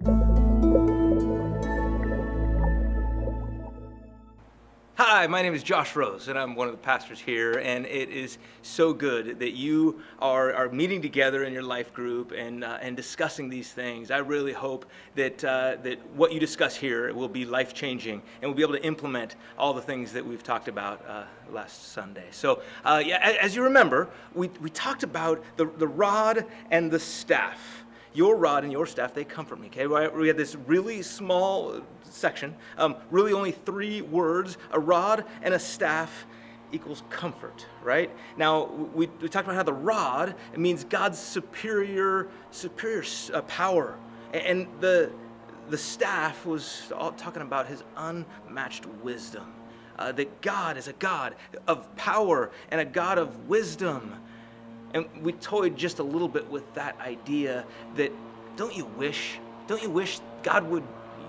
Hi, my name is Josh Rose, and I'm one of the pastors here, and it is so good that you are meeting together in your life group and discussing these things. I really hope that what you discuss here will be life-changing, and we'll be able to implement all the things that we've talked about last Sunday. So, as you remember, we talked about the rod and the staff. Your rod and your staff, they comfort me, okay? We had this really small section, really only 3 words, a rod and a staff equals comfort, right? Now, we talked about how the rod, it means God's superior power. And the staff was all talking about his unmatched wisdom. That God is a God of power and a God of wisdom. And we toyed just a little bit with that idea that don't you wish God would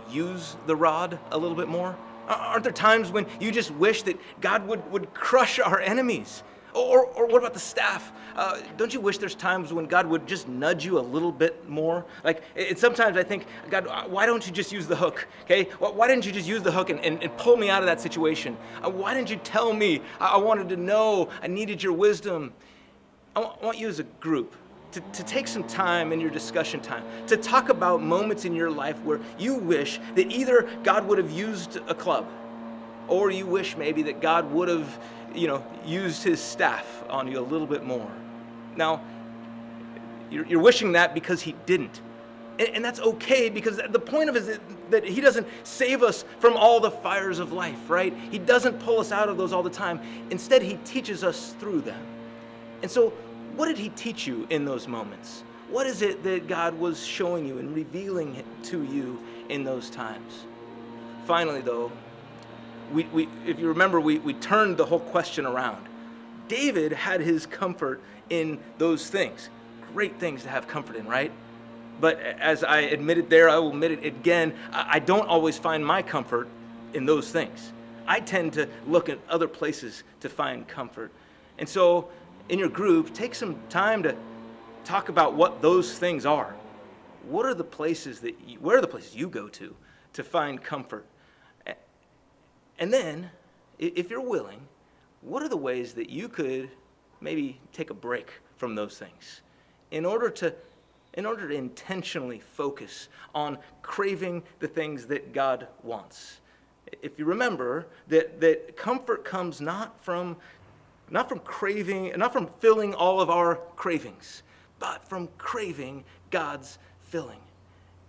use the rod a little bit more? Aren't there times when you just wish that God would crush our enemies? Or what about the staff? Don't you wish there's times when God would just nudge you a little bit more? Like, sometimes I think, God, why don't you just use the hook, okay? Why didn't you just use the hook and pull me out of that situation? Why didn't you tell me? I wanted to know. I needed your wisdom. I want you as a group to take some time in your discussion time to talk about moments in your life where you wish that either God would have used a club, or you wish maybe that God would have, used his staff on you a little bit more. Now, you're wishing that because he didn't. And that's okay, because the point of it is that he doesn't save us from all the fires of life, right? He doesn't pull us out of those all the time. Instead, he teaches us through them. And so, what did he teach you in those moments? What is it that God was showing you and revealing it to you in those times? Finally, though, if you remember, we turned the whole question around. David had his comfort in those things. Great things to have comfort in, right? But as I admitted there, I will admit it again, I don't always find my comfort in those things. I tend to look at other places to find comfort. And so, in your group, take some time to talk about what those things are. Where are the places you go to find comfort? And then, if you're willing, what are the ways that you could maybe take a break from those things in order to intentionally focus on craving the things that God wants? If you remember that comfort comes not from filling all of our cravings, but from craving God's filling.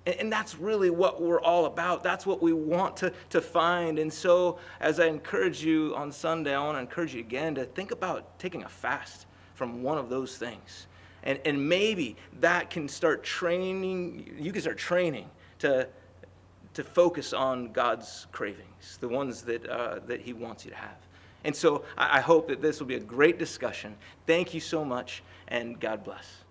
And that's really what we're all about. That's what we want to find. And so, as I encourage you on Sunday, I want to encourage you again to think about taking a fast from one of those things. And maybe that can start training, you can start training to focus on God's cravings, the ones that he wants you to have. And so I hope that this will be a great discussion. Thank you so much, and God bless.